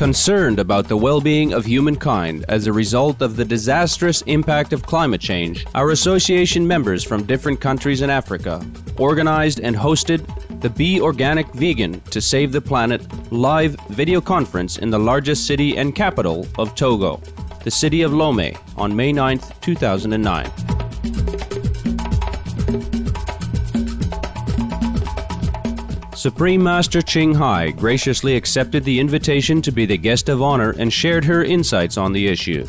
Concerned about the well-being of humankind as a result of the disastrous impact of climate change, our association members from different countries in Africa organized and hosted the Be Organic Vegan to Save the Planet live video conference in the largest city and capital of Togo, the city of Lomé, on May 9, 2009. Supreme Master Ching graciously accepted the invitation to be the guest of honor and shared her insights on the issue.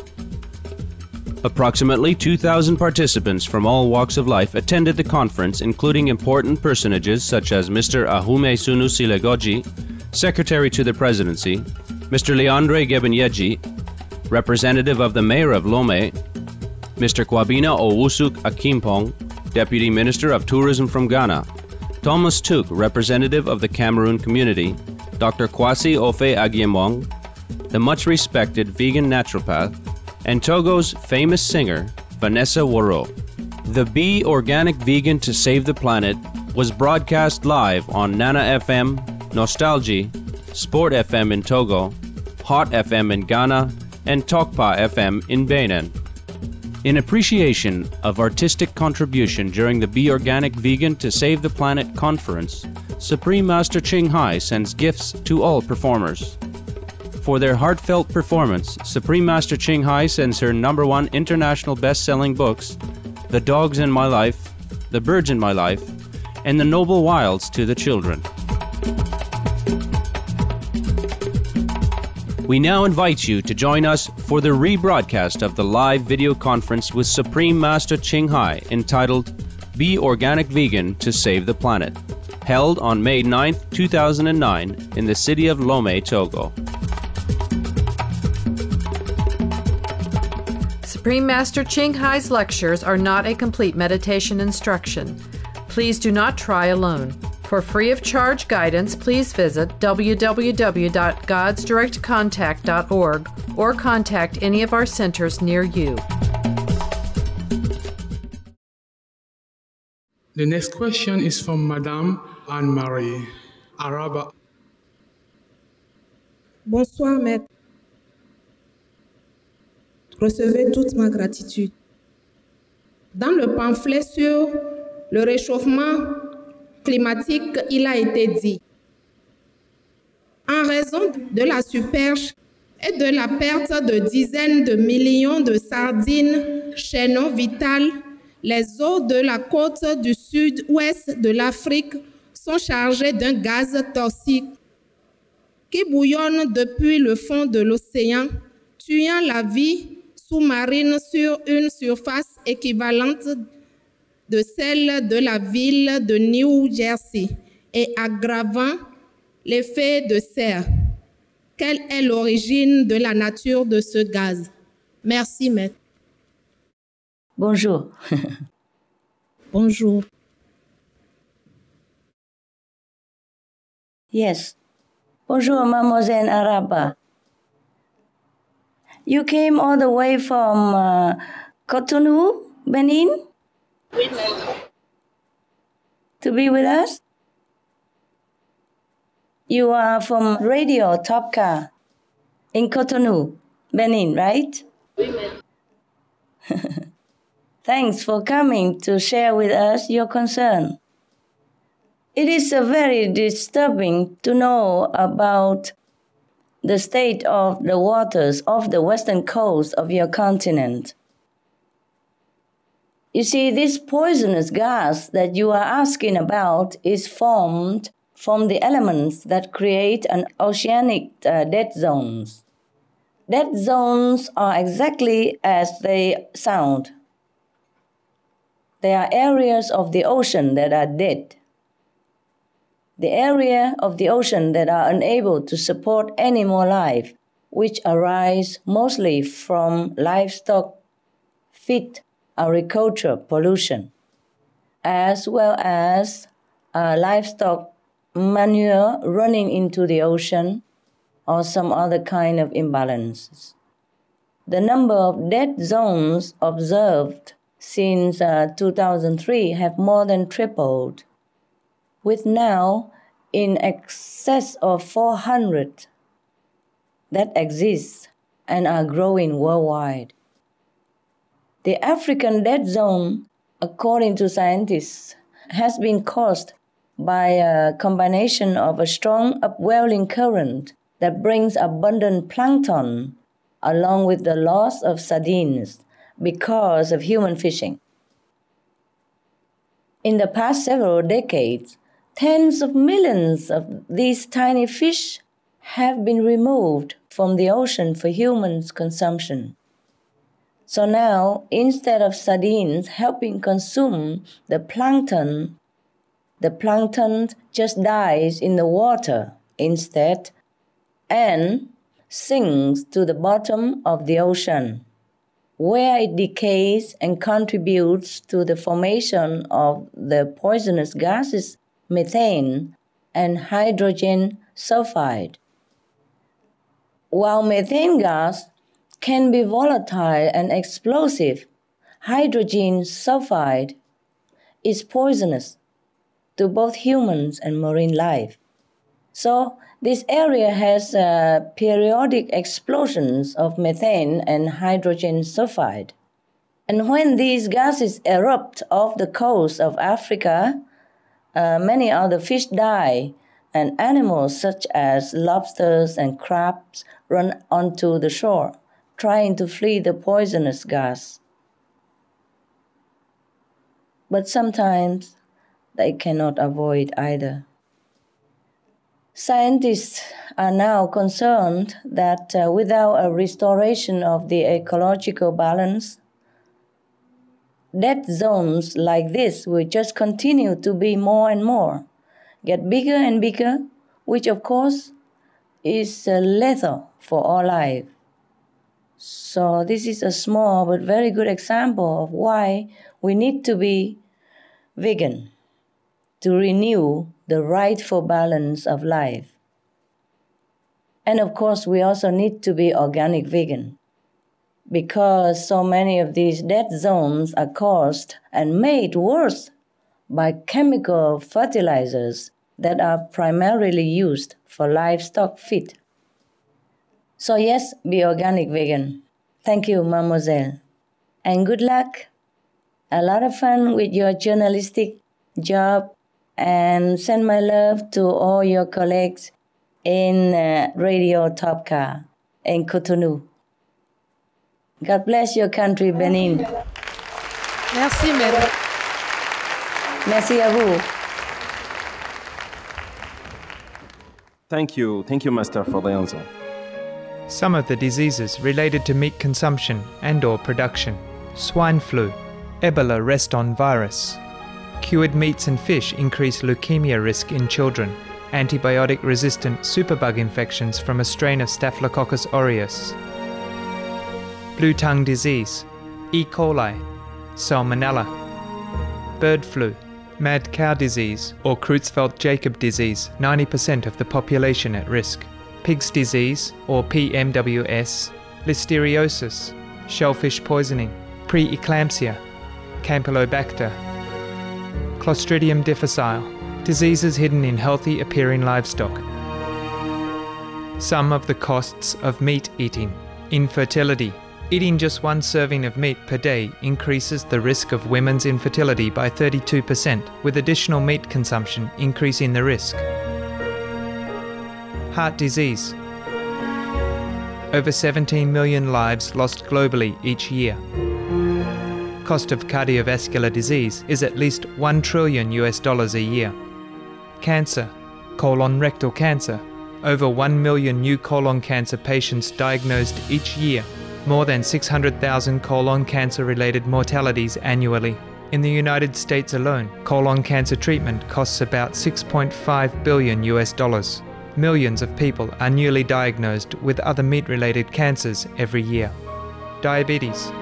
Approximately 2,000 participants from all walks of life attended the conference, including important personages such as Mr. Ahume Silegoji, Secretary to the Presidency, Mr. Leandre Gebenyeji, Representative of the Mayor of Lomé, Mr. Kwabena Owusuk Akimpong, Deputy Minister of Tourism from Ghana, Thomas Tuk, representative of the Cameroon community, Dr. Kwasi Ofe Agyemong, the much-respected vegan naturopath, and Togo's famous singer, Vanessa Waro. The Be Organic Vegan to Save the Planet was broadcast live on Nana FM, Nostalgie, Sport FM in Togo, Hot FM in Ghana, and Tokpa FM in Benin. In appreciation of artistic contribution during the Be Organic Vegan to Save the Planet conference, Supreme Master Ching sends gifts to all performers. For their heartfelt performance, Supreme Master Ching sends her #1 international best-selling books, The Dogs in My Life, The Birds in My Life, and The Noble Wilds to the Children. We now invite you to join us for the rebroadcast of the live video conference with Supreme Master Ching entitled Be Organic Vegan to Save the Planet, held on May 9, 2009 in the city of Lomé, Togo. Supreme Master Ching lectures are not a complete meditation instruction. Please do not try alone. For free of charge guidance, please visit www.godsdirectcontact.org or contact any of our centers near you. The next question is from Madame Anne-Marie Araba. Bonsoir, maître. Recevez toute ma gratitude. Dans le pamphlet sur le réchauffement climatique, il a été dit: en raison de la surpêche et de la perte de dizaines de millions de sardines, chaînon vital, les eaux de la côte du sud-ouest de l'Afrique sont chargées d'un gaz toxique qui bouillonne depuis le fond de l'océan, tuant la vie sous-marine sur une surface équivalente de celle de la ville de New Jersey et aggravant l'effet de serre. Quelle est l'origine de la nature de ce gaz? Merci, maître. Bonjour. Bonjour. Yes. Bonjour, Mademoiselle Araba. You came all the way from Cotonou, Benin? To be with us? You are from Radio Topka in Cotonou, Benin, right? Thanks for coming to share with us your concern. It is very disturbing to know about the state of the waters off the western coast of your continent. You see, this poisonous gas that you are asking about is formed from the elements that create an oceanic dead zones. Dead zones are exactly as they sound. They are areas of the ocean that are dead. The area of the ocean that are unable to support any more life, which arise mostly from livestock feed, agriculture pollution, as well as livestock manure running into the ocean or some other kind of imbalances. The number of dead zones observed since 2003 have more than tripled, with now in excess of 400 that exist and are growing worldwide. The African dead zone, according to scientists, has been caused by a combination of a strong upwelling current that brings abundant plankton along with the loss of sardines because of human fishing. In the past several decades, tens of millions of these tiny fish have been removed from the ocean for human consumption. So now, instead of sardines helping consume the plankton just dies in the water instead and sinks to the bottom of the ocean, where it decays and contributes to the formation of the poisonous gases methane and hydrogen sulfide. While methane gas can be volatile and explosive, hydrogen sulfide is poisonous to both humans and marine life. So this area has periodic explosions of methane and hydrogen sulfide. And when these gases erupt off the coast of Africa, many other fish die, and animals such as lobsters and crabs run onto the shore, trying to flee the poisonous gas. But sometimes they cannot avoid either. Scientists are now concerned that without a restoration of the ecological balance, dead zones like this will just continue to be more and more, get bigger and bigger, which of course is lethal for all life. So this is a small but very good example of why we need to be vegan, to renew the rightful balance of life. And of course, we also need to be organic vegan, because so many of these dead zones are caused and made worse by chemical fertilizers that are primarily used for livestock feed. So yes, be organic vegan. Thank you, mademoiselle. And good luck. A lot of fun with your journalistic job, and send my love to all your colleagues in Radio Topka in Cotonou. God bless your country, Benin. Merci, Mary. Merci à vous. Thank you, Master, for the answer. Some of the diseases related to meat consumption and/or production: swine flu, Ebola reston virus. Cured meats and fish increase leukemia risk in children. Antibiotic-resistant superbug infections from a strain of Staphylococcus aureus. Blue tongue disease, E. coli, Salmonella. Bird flu, mad cow disease or Creutzfeldt-Jakob disease, 90% of the population at risk. Pig's disease or PMWS, listeriosis, shellfish poisoning, preeclampsia, Campylobacter. Clostridium difficile, diseases hidden in healthy appearing livestock. Some of the costs of meat eating. Infertility. Eating just one serving of meat per day increases the risk of women's infertility by 32%, with additional meat consumption increasing the risk. Heart disease. Over 17 million lives lost globally each year. Cost of cardiovascular disease is at least $1 trillion a year. Cancer, colon rectal cancer. Over 1 million new colon cancer patients diagnosed each year. More than 600,000 colon cancer-related mortalities annually. In the United States alone, colon cancer treatment costs about $6.5 billion. Millions of people are newly diagnosed with other meat-related cancers every year. Diabetes.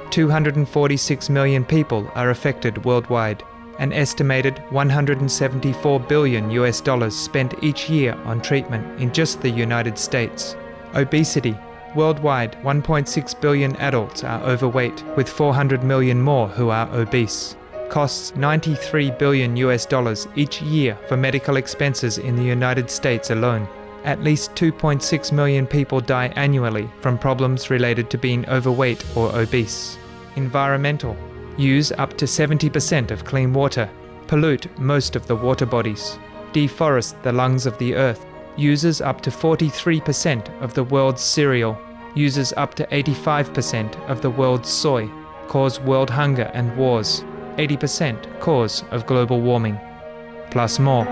246 million people are affected worldwide. An estimated $174 billion spent each year on treatment in just the United States. Obesity. Worldwide, 1.6 billion adults are overweight, with 400 million more who are obese. Costs $93 billion each year for medical expenses in the United States alone. At least 2.6 million people die annually from problems related to being overweight or obese. Environmental. Use up to 70% of clean water. Pollute most of the water bodies. Deforest the lungs of the earth. Uses up to 43% of the world's cereal. Uses up to 85% of the world's soy. Cause world hunger and wars. 80% cause of global warming. Plus more.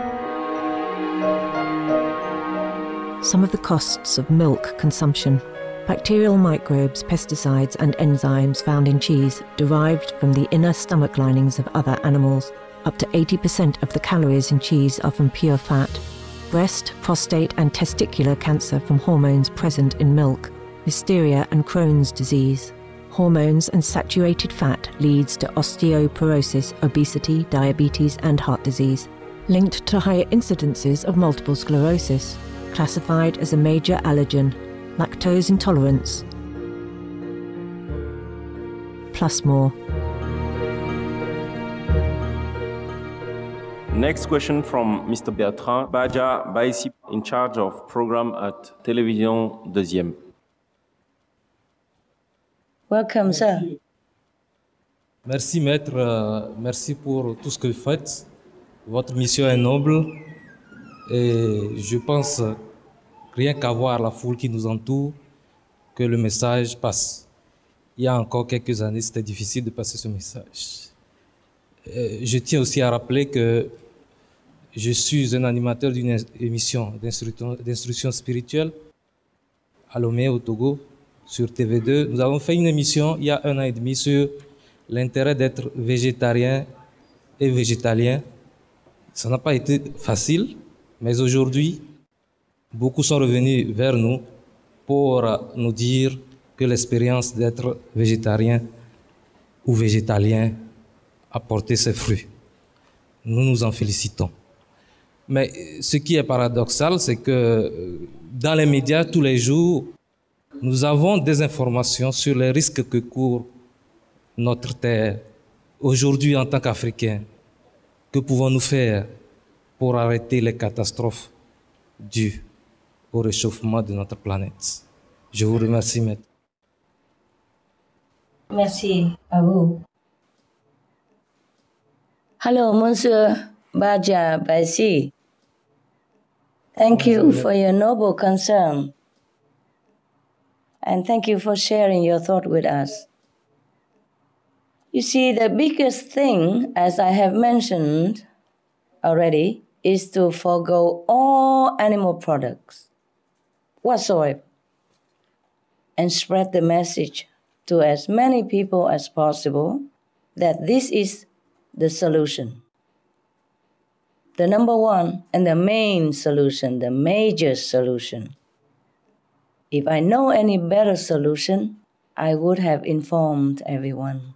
Some of the costs of milk consumption. Bacterial microbes, pesticides and enzymes found in cheese derived from the inner stomach linings of other animals. Up to 80% of the calories in cheese are from pure fat. Breast, prostate and testicular cancer from hormones present in milk. Listeria and Crohn's disease. Hormones and saturated fat leads to osteoporosis, obesity, diabetes and heart disease. Linked to higher incidences of multiple sclerosis. Classified as a major allergen. Lactose intolerance. Plus more. Next question from Mr. Bertrand Baja Baïsi, in charge of program at Télévision Deuxième. Welcome, sir. Merci, maître. Merci pour tout ce que vous faites. Votre mission est noble et je pense, rien qu'à voir la foule qui nous entoure, que le message passe. Il y a encore quelques années, c'était difficile de passer ce message. Je tiens aussi à rappeler que je suis un animateur d'une émission d'instruction spirituelle à Lomé, au Togo, sur TV2. Nous avons fait une émission il y a 1 an et demi sur l'intérêt d'être végétarien et végétalien. Ça n'a pas été facile, mais aujourd'hui, beaucoup sont revenus vers nous pour nous dire que l'expérience d'être végétarien ou végétalien a porté ses fruits. Nous nous en félicitons. Mais ce qui est paradoxal, c'est que dans les médias, tous les jours, nous avons des informations sur les risques que court notre terre. Aujourd'hui, en tant qu'Africains, que pouvons-nous faire pour arrêter les catastrophes dues au réchauffement de notre planète? Je vous remercie, maître. Merci à vous. Hello, Monsieur Baja Baisi. Thank you for your noble concern. And thank you for sharing your thought with us. You see, the biggest thing, as I have mentioned already, is to forego all animal products whatsoever and spread the message to as many people as possible that this is the solution. The number one and the main solution, the major solution. If I know any better solution, I would have informed everyone.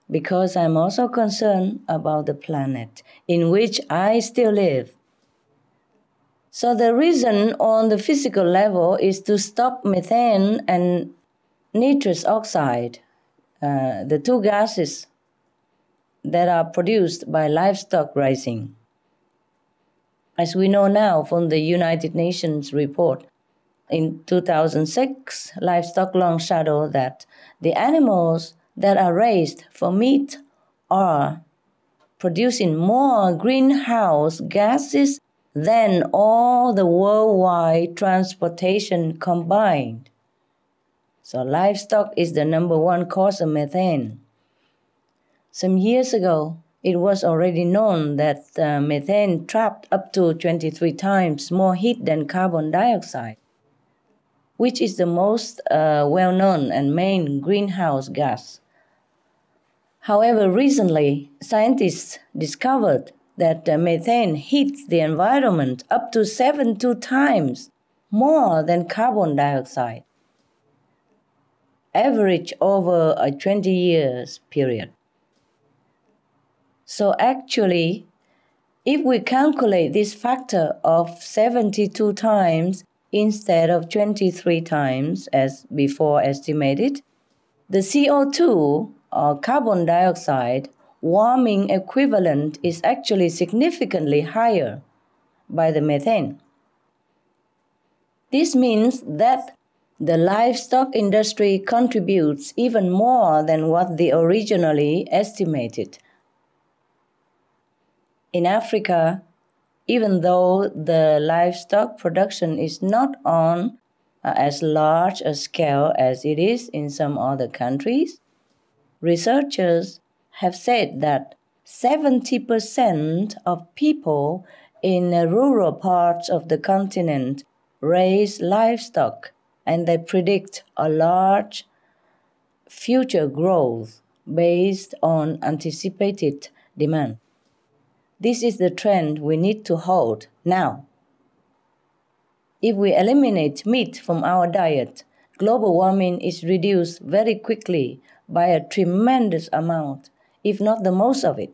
Because I'm also concerned about the planet in which I still live. So the reason on the physical level is to stop methane and nitrous oxide, the two gases that are produced by livestock grazing. As we know now from the United Nations report, in 2006, Livestock Long Shadow that the animals that are raised for meat are producing more greenhouse gases than all the worldwide transportation combined. So livestock is the number one cause of methane. Some years ago, it was already known that methane trapped up to 23 times more heat than carbon dioxide, which is the most well-known and main greenhouse gas. However, recently, scientists discovered that methane heats the environment up to 72 times more than carbon dioxide, average over a 20 years period. So actually, if we calculate this factor of 72 times instead of 23 times as before estimated, the CO2 or carbon dioxide warming equivalent is actually significantly higher by the methane. This means that the livestock industry contributes even more than what they originally estimated. In Africa, even though the livestock production is not on as large a scale as it is in some other countries, researchers have said that 70% of people in the rural parts of the continent raise livestock, and they predict a large future growth based on anticipated demand. This is the trend we need to hold now. If we eliminate meat from our diet, global warming is reduced very quickly by a tremendous amount, if not the most of it.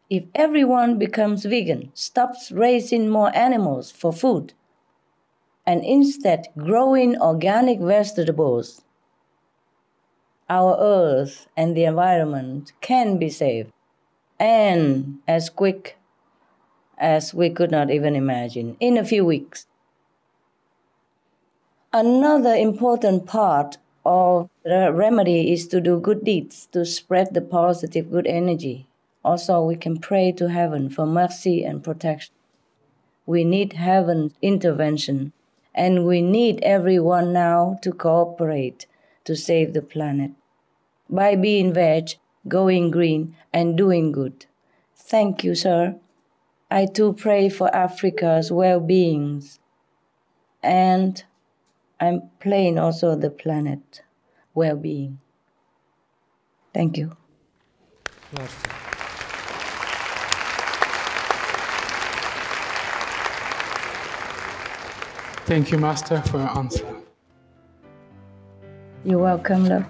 If everyone becomes vegan, stops raising more animals for food, and instead growing organic vegetables, our earth and the environment can be saved, and as quick as we could not even imagine, in a few weeks. Another important part of the remedy is to do good deeds, to spread the positive good energy. Also, we can pray to heaven for mercy and protection. We need heaven's intervention, and we need everyone now to cooperate to save the planet by being veg, going green, and doing good. Thank you, sir. I too pray for Africa's well-being, and I'm praying also the planet well-being. Thank you. Merci. Thank you, Master, for your answer. You're welcome, love.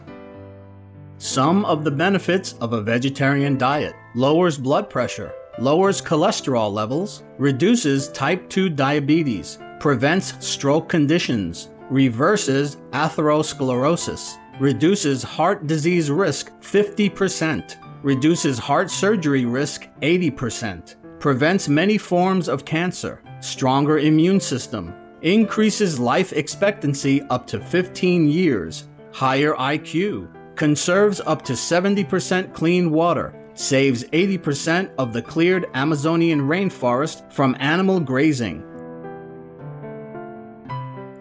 Some of the benefits of a vegetarian diet: lowers blood pressure, lowers cholesterol levels, reduces type 2 diabetes, prevents stroke conditions, reverses atherosclerosis, reduces heart disease risk 50%, reduces heart surgery risk 80%, prevents many forms of cancer, stronger immune system, increases life expectancy up to 15 years, higher IQ, conserves up to 70% clean water, saves 80% of the cleared Amazonian rainforest from animal grazing.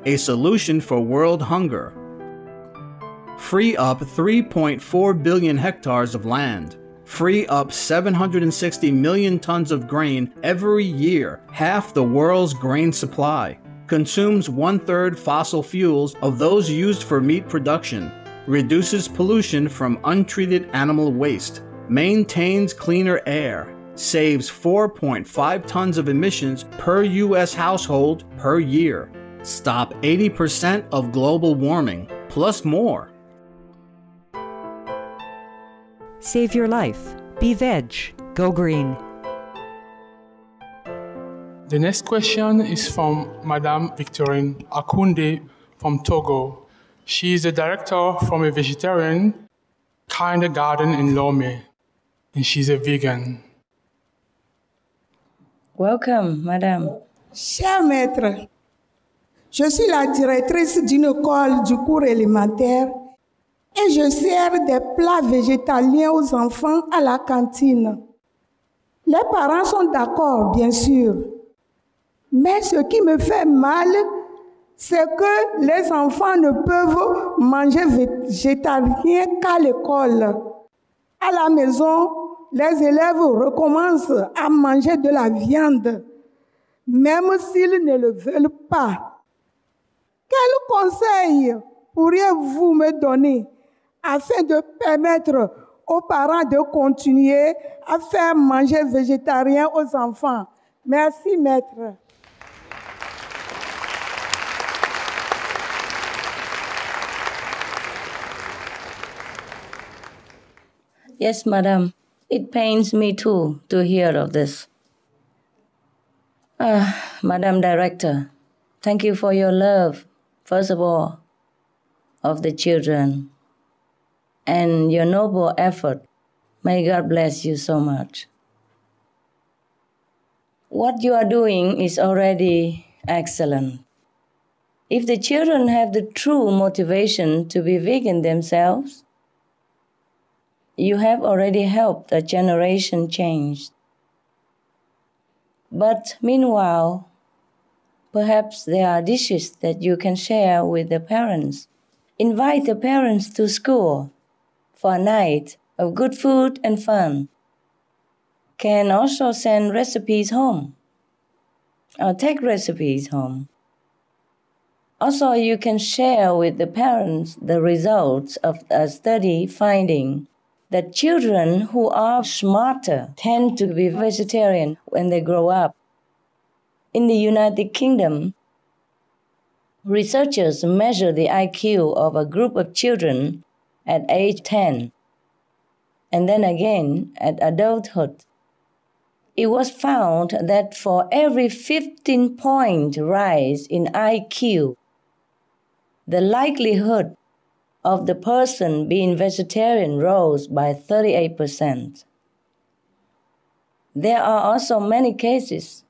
A solution for world hunger. Free up 3.4 billion hectares of land. Free up 760 million tons of grain every year, half the world's grain supply. Consumes 1/3 fossil fuels of those used for meat production. Reduces pollution from untreated animal waste. Maintains cleaner air. Saves 4.5 tons of emissions per U.S. household per year. Stop 80% of global warming, plus more. Save your life. Be veg. Go green. The next question is from Madame Victorine Akunde from Togo. She is the director from a vegetarian kindergarten in Lomé, and she's a vegan. Welcome, Madame. Cher maître, je suis la directrice d'une école du cours élémentaire et je sers des plats végétaliens aux enfants à la cantine. Les parents sont d'accord, bien sûr. Mais ce qui me fait mal, c'est que les enfants ne peuvent manger végétarien qu'à l'école. À la maison, les élèves recommencent à manger de la viande, même s'ils ne le veulent pas. Quel conseil pourriez-vous me donner afin de permettre aux parents de continuer à faire manger végétarien aux enfants? Merci, maître. Yes, madam. It pains me too to hear of this. Madam Director, thank you for your love, first of all, of the children, and your noble effort. May God bless you so much. What you are doing is already excellent. If the children have the true motivation to be vegan themselves, you have already helped a generation change. But meanwhile, perhaps there are dishes that you can share with the parents. Invite the parents to school for a night of good food and fun. Can also send recipes home or take recipes home. Also, you can share with the parents the results of a study finding that children who are smarter tend to be vegetarian when they grow up. In the United Kingdom, researchers measure the IQ of a group of children at age 10 and then again at adulthood. It was found that for every 15-point rise in IQ, the likelihood of the person being vegetarian rose by 38%. There are also many cases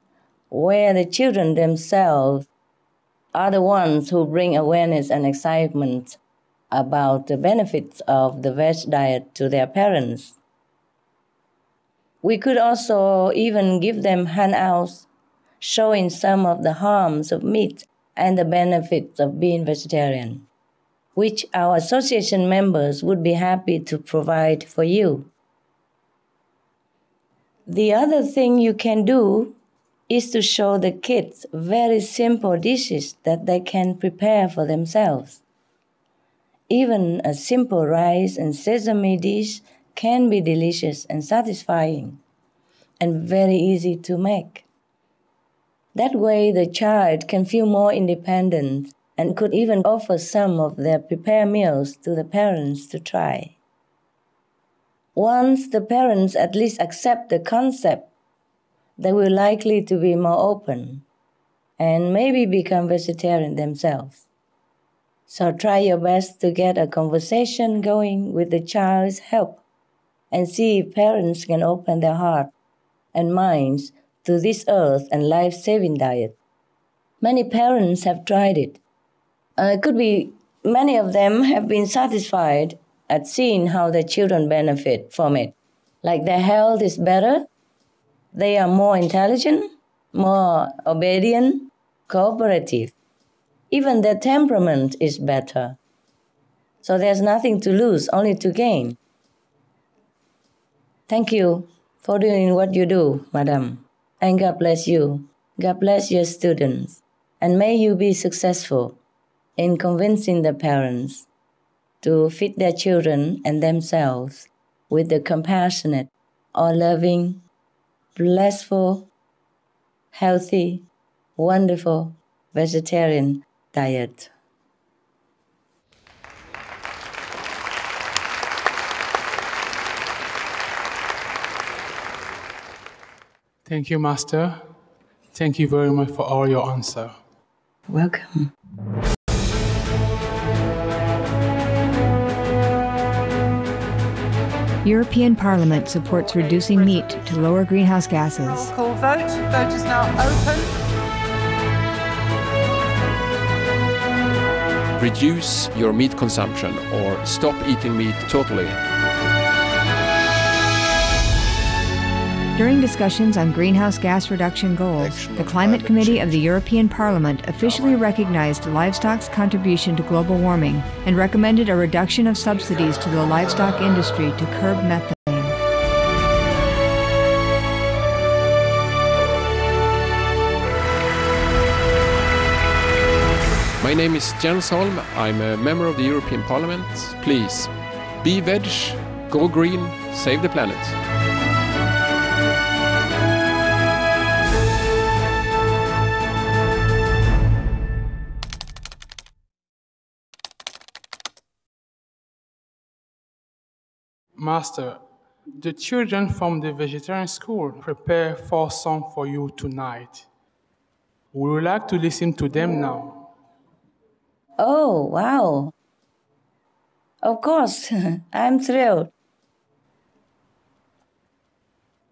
where the children themselves are the ones who bring awareness and excitement about the benefits of the veg diet to their parents. We could also even give them handouts showing some of the harms of meat and the benefits of being vegetarian, which our association members would be happy to provide for you. The other thing you can do is to show the kids very simple dishes that they can prepare for themselves. Even a simple rice and sesame dish can be delicious and satisfying and very easy to make. That way the child can feel more independent and could even offer some of their prepared meals to the parents to try. Once the parents at least accept the concept, they will likely to be more open and maybe become vegetarian themselves. So try your best to get a conversation going with the child's help and see if parents can open their heart and minds to this earth and life-saving diet. Many parents have tried it. It could be many of them have been satisfied at seeing how their children benefit from it. Like their health is better, they are more intelligent, more obedient, cooperative. Even their temperament is better. So there's nothing to lose, only to gain. Thank you for doing what you do, Madam. And God bless you. God bless your students. And may you be successful in convincing the parents to feed their children and themselves with the compassionate or loving, blissful, healthy, wonderful vegetarian diet. Thank you, Master. Thank you very much for all your answer. Welcome. European Parliament supports reducing meat to lower greenhouse gases. Roll call vote. Vote is now open. Reduce your meat consumption or stop eating meat totally. During discussions on greenhouse gas reduction goals, the Climate Committee of the European Parliament officially recognized livestock's contribution to global warming and recommended a reduction of subsidies to the livestock industry to curb methane. My name is Jens Holm. I'm a member of the European Parliament. Please, be veg, go green, save the planet. Master, the children from the vegetarian school prepare 4 songs for you tonight. We would like to listen to them now. Oh, wow. Of course, I'm thrilled.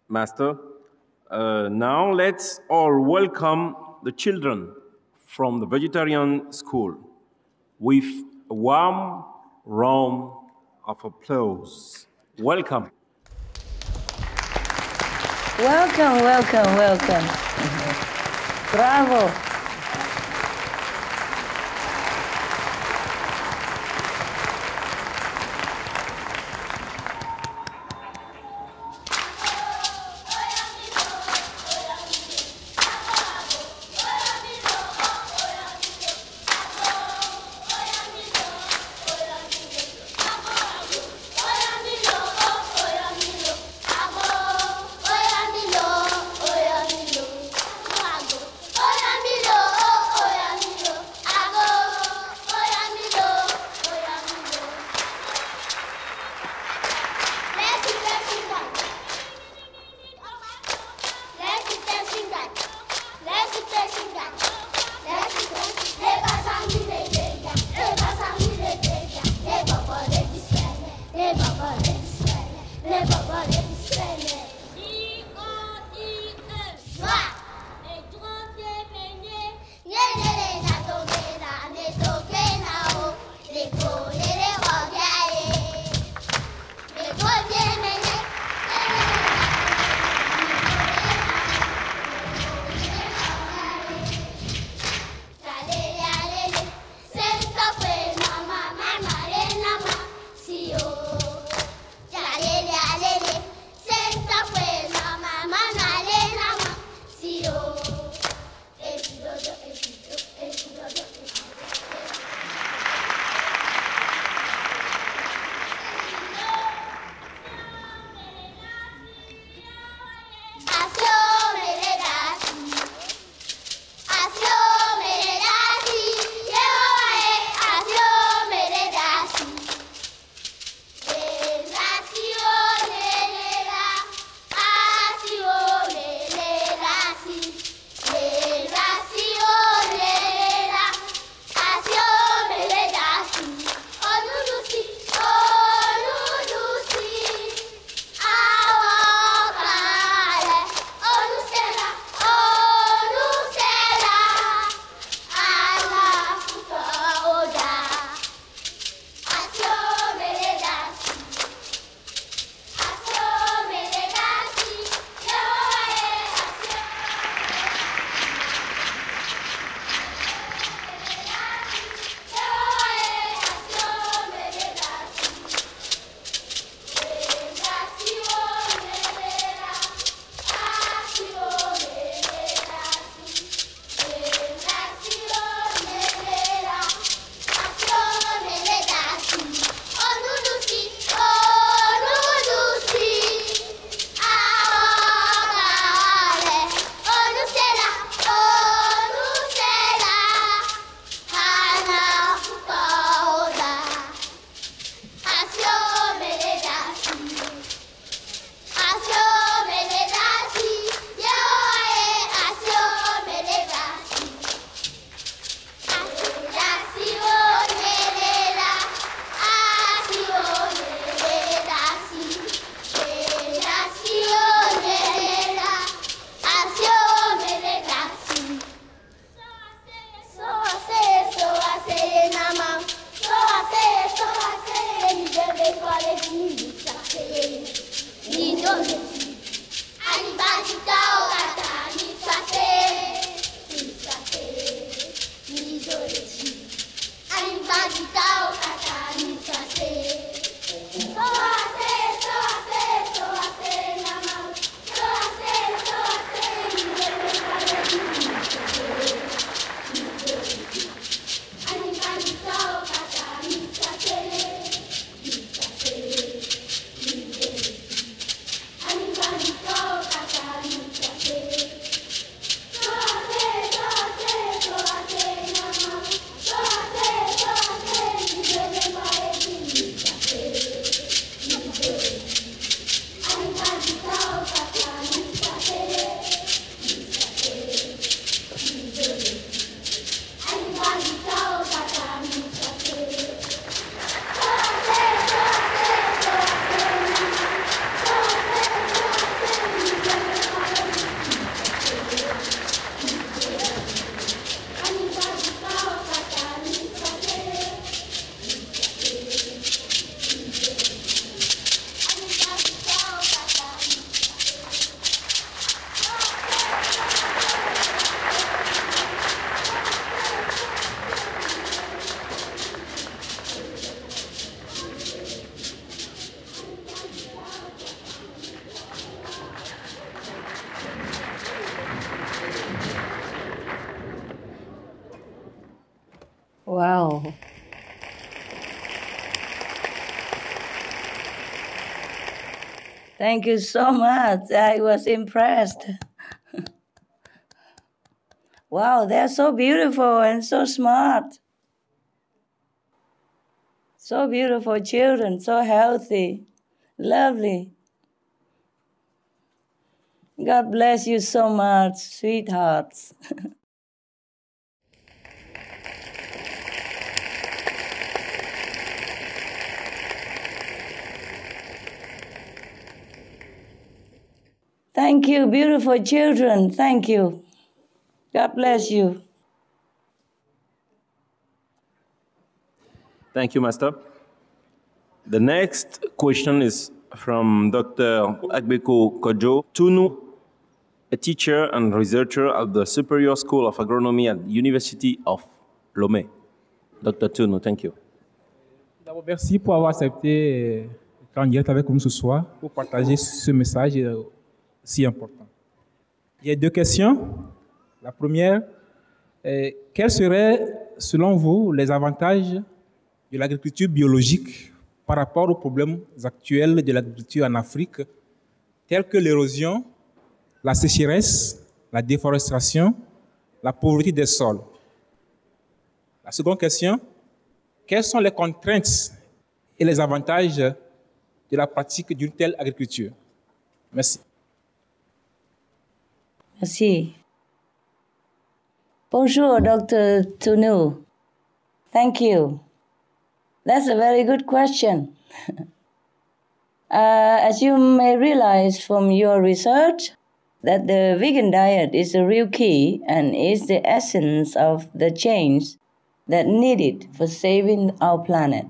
Master, now let's all welcome the children from the vegetarian school with a warm round of applause. Welcome. Welcome, welcome, welcome. Bravo. Oya milo, Thank you so much. I was impressed. Wow, they're so beautiful and so smart. So beautiful children, so healthy, lovely. God bless you so much, sweethearts. Thank you, beautiful children. Thank you. God bless you. Thank you, Master. The next question is from Dr. Agbeko Kojo Tunu, a teacher and researcher at the Superior School of Agronomy at the University of Lomé. Dr. Tunu, thank you. D'abord, merci pour avoir accepté d'être en direct avec nous ce soir pour partager ce message si important. Il y a deux questions. La première, quels seraient, selon vous, les avantages de l'agriculture biologique par rapport aux problèmes actuels de l'agriculture en Afrique, tels que l'érosion, la sécheresse, la déforestation, la pauvreté des sols? La seconde question, quelles sont les contraintes et les avantages de la pratique d'une telle agriculture? Merci. Merci. Bonjour, Dr. Tunu. Thank you. That's a very good question. As you may realize from your research, that the vegan diet is the real key and is the essence of the change that needed for saving our planet.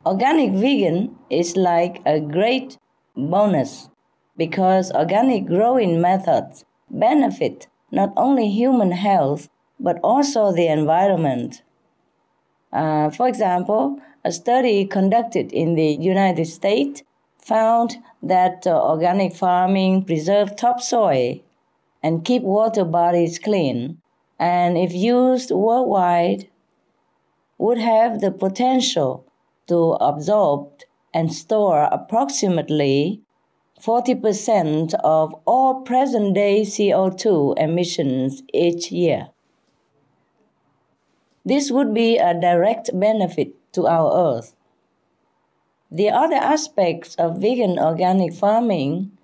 Organic vegan is like a great bonus because organic growing methods benefit not only human health but also the environment. For example, a study conducted in the United States found that organic farming preserves topsoil and keep water bodies clean, and if used worldwide, would have the potential to absorb and store approximately 40% of all present-day CO2 emissions each year. This would be a direct benefit to our Earth. The other aspects of vegan organic farming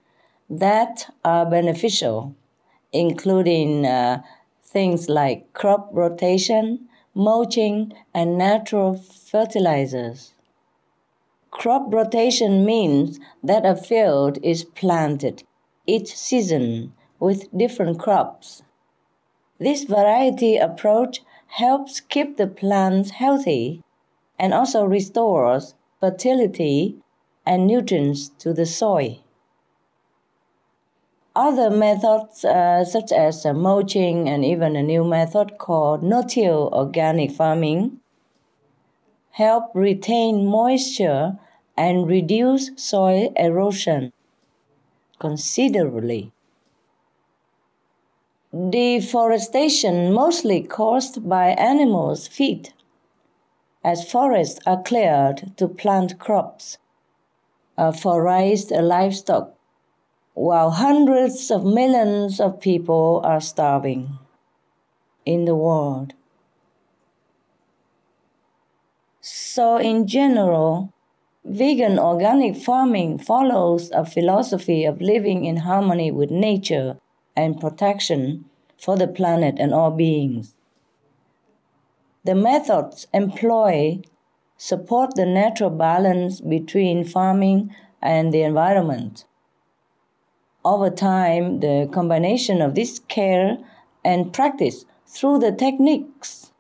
that are beneficial, including things like crop rotation, mulching, and natural fertilizers. Crop rotation means that a field is planted each season with different crops. This variety approach helps keep the plants healthy and also restores fertility and nutrients to the soil. Other methods such as mulching and even a new method called no-till organic farming help retain moisture and reduce soil erosion considerably. Deforestation mostly caused by animals' feet, as forests are cleared to plant crops for raised livestock, while hundreds of millions of people are starving in the world. So in general, vegan organic farming follows a philosophy of living in harmony with nature and protection for the planet and all beings. The methods employed support the natural balance between farming and the environment. Over time, the combination of this care and practice through the techniques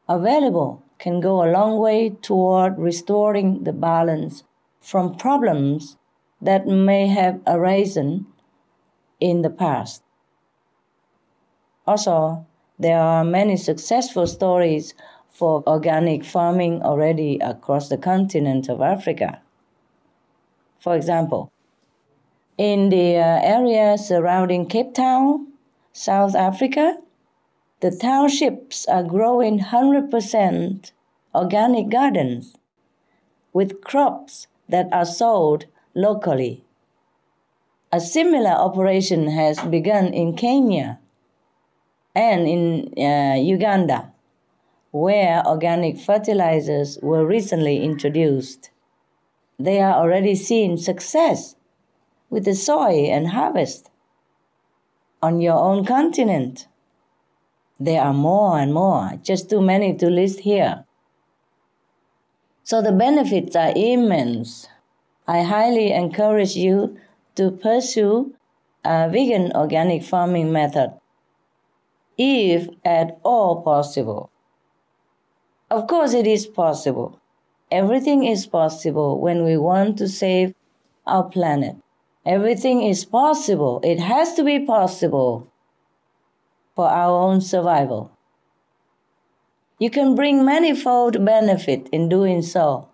available can go a long way toward restoring the balance from problems that may have arisen in the past. Also, there are many successful stories for organic farming already across the continent of Africa. For example, in the area surrounding Cape Town, South Africa, the townships are growing 100% organic gardens with crops that are sold locally. A similar operation has begun in Kenya and in Uganda, where organic fertilizers were recently introduced. They are already seeing success with the soy and harvest. On your own continent, there are more and more, just too many to list here. So the benefits are immense. I highly encourage you to pursue a vegan organic farming method, if at all possible. Of course it is possible. Everything is possible when we want to save our planet. Everything is possible. It has to be possible for our own survival. You can bring manifold benefit in doing so,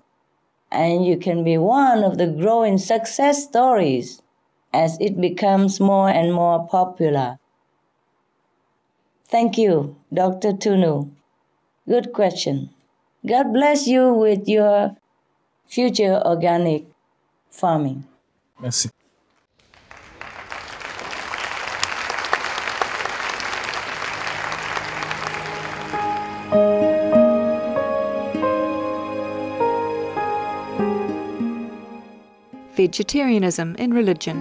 and you can be one of the growing success stories as it becomes more and more popular. Thank you, Dr. Tunu. Good question. God bless you with your future organic farming. Merci. Vegetarianism in religion.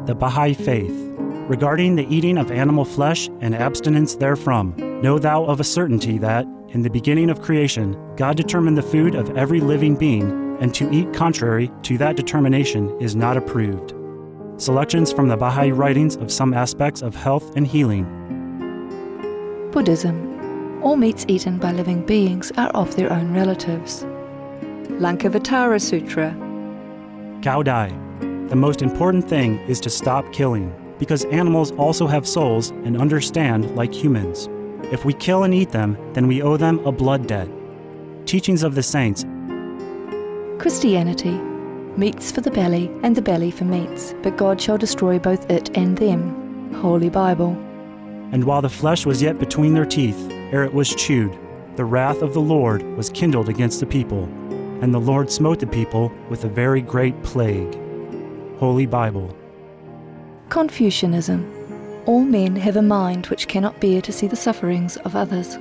The Baha'i Faith. Regarding the eating of animal flesh and abstinence therefrom, know thou of a certainty that, in the beginning of creation, God determined the food of every living being, and to eat contrary to that determination is not approved. Selections from the Baha'i writings of some aspects of health and healing. Buddhism. All meats eaten by living beings are of their own relatives. Lankavatara Sutra. Cao Dai. The most important thing is to stop killing, because animals also have souls and understand like humans. If we kill and eat them, then we owe them a blood debt. Teachings of the Saints. Christianity. Meats for the belly, and the belly for meats, but God shall destroy both it and them. Holy Bible. And while the flesh was yet between their teeth, ere it was chewed, the wrath of the Lord was kindled against the people, and the Lord smote the people with a very great plague. Holy Bible. Confucianism. All men have a mind which cannot bear to see the sufferings of others.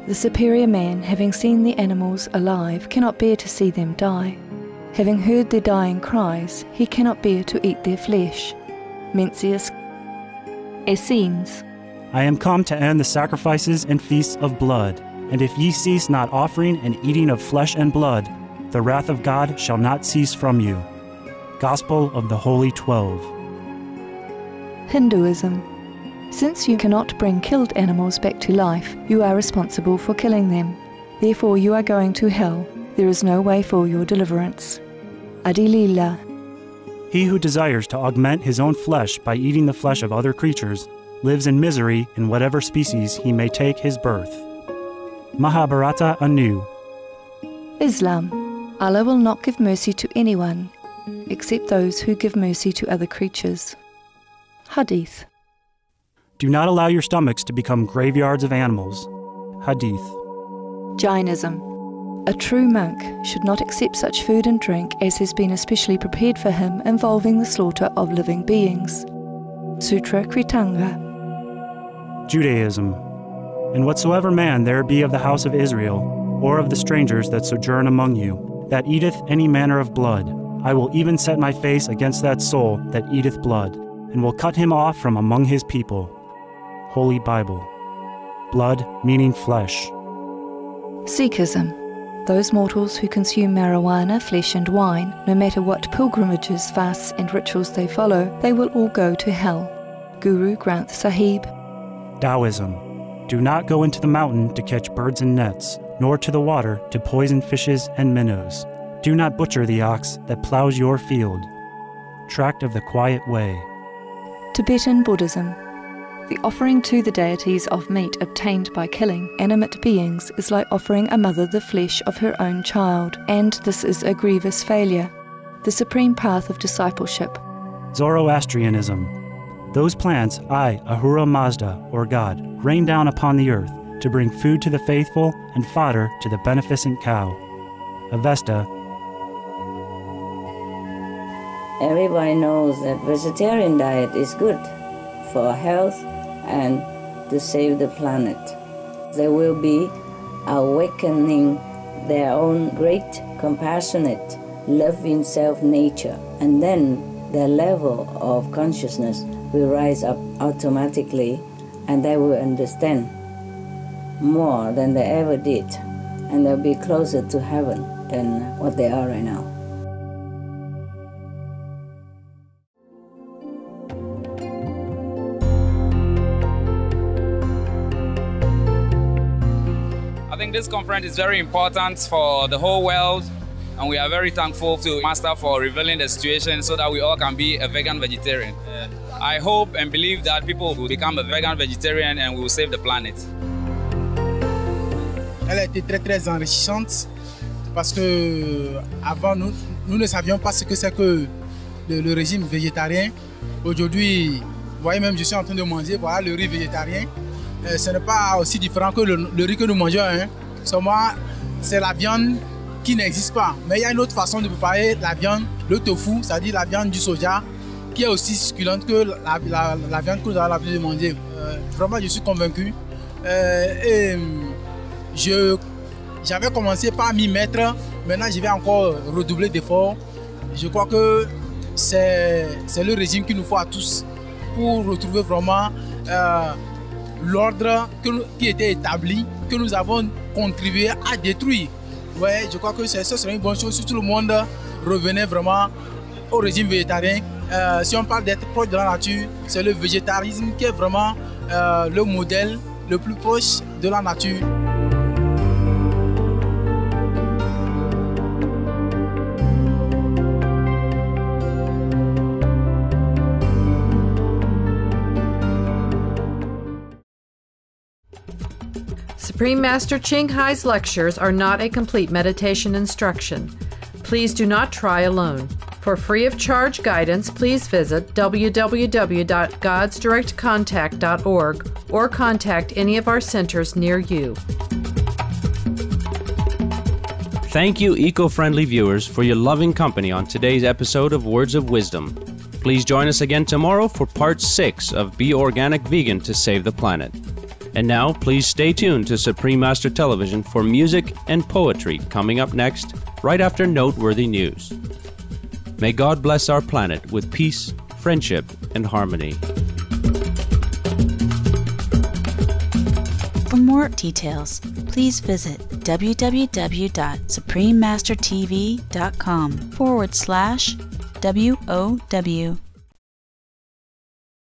The superior man, having seen the animals alive, cannot bear to see them die. Having heard their dying cries, he cannot bear to eat their flesh. Mencius. Essenes. I am come to end the sacrifices and feasts of blood, and if ye cease not offering and eating of flesh and blood, the wrath of God shall not cease from you. Gospel of the Holy 12. Hinduism. Since you cannot bring killed animals back to life, you are responsible for killing them. Therefore you are going to hell. There is no way for your deliverance. Adilila. He who desires to augment his own flesh by eating the flesh of other creatures lives in misery in whatever species he may take his birth. Mahabharata anew. Islam. Allah will not give mercy to anyone except those who give mercy to other creatures. Hadith. Do not allow your stomachs to become graveyards of animals. Hadith. Jainism. A true monk should not accept such food and drink as has been especially prepared for him involving the slaughter of living beings. Sutra Kritanga. Judaism. And whatsoever man there be of the house of Israel, or of the strangers that sojourn among you, that eateth any manner of blood, I will even set my face against that soul that eateth blood, and will cut him off from among his people. Holy Bible. Blood meaning flesh. Sikhism. Those mortals who consume marijuana, flesh and wine, no matter what pilgrimages, fasts and rituals they follow, they will all go to hell. Guru Granth Sahib. Taoism. Do not go into the mountain to catch birds and nets, nor to the water to poison fishes and minnows. Do not butcher the ox that plows your field. Tract of the Quiet Way. Tibetan Buddhism. The offering to the deities of meat obtained by killing animate beings is like offering a mother the flesh of her own child, and this is a grievous failure. The supreme path of discipleship. Zoroastrianism. Those plants I, Ahura Mazda, or God, rain down upon the earth to bring food to the faithful and fodder to the beneficent cow. Avesta Everybody knows that vegetarian diet is good for health and to save the planet. They will be awakening their own great, compassionate, loving self-nature, and then their level of consciousness will rise up automatically, and they will understand more than they ever did, and they'll be closer to heaven than what they are right now. I think this conference is very important for the whole world, and we are very thankful to Master for revealing the situation so that we all can be a vegan vegetarian. I hope and believe that people will become a vegan vegetarian and we will save the planet. Elle a été très enrichissante parce que avant nous ne savions pas ce que c'est que le régime végétarien. Aujourd'hui, vous voyez, même je suis en train de manger voilà, le riz végétarien. Ce n'est pas aussi différent que le riz que nous mangeons. Hein. Seulement, c'est la viande qui n'existe pas. Mais il y a une autre façon de préparer la viande, le tofu, c'est-à-dire la viande du soja, qui est aussi succulente que la viande que nous avons l'habitude de manger. Vraiment, je suis convaincu. J'avais commencé par m'y mettre, maintenant je vais encore redoubler d'efforts. Je crois que c'est le régime qu'il nous faut à tous pour retrouver vraiment l'ordre qui était établi, que nous avons contribué à détruire. Ouais, je crois que ce serait une bonne chose si tout le monde revenait vraiment au régime végétarien. Si on parle d'être proche de la nature, c'est le végétarisme qui est vraiment le modèle le plus proche de la nature. Supreme Master Ching Hai's lectures are not a complete meditation instruction. Please do not try alone. For free of charge guidance, please visit www.godsdirectcontact.org or contact any of our centers near you. Thank you, eco-friendly viewers, for your loving company on today's episode of Words of Wisdom. Please join us again tomorrow for part 6 of Be Organic Vegan to Save the Planet. And now, please stay tuned to Supreme Master Television for music and poetry coming up next, right after noteworthy news. May God bless our planet with peace, friendship, and harmony. For more details, please visit www.suprememastertv.com/WOW.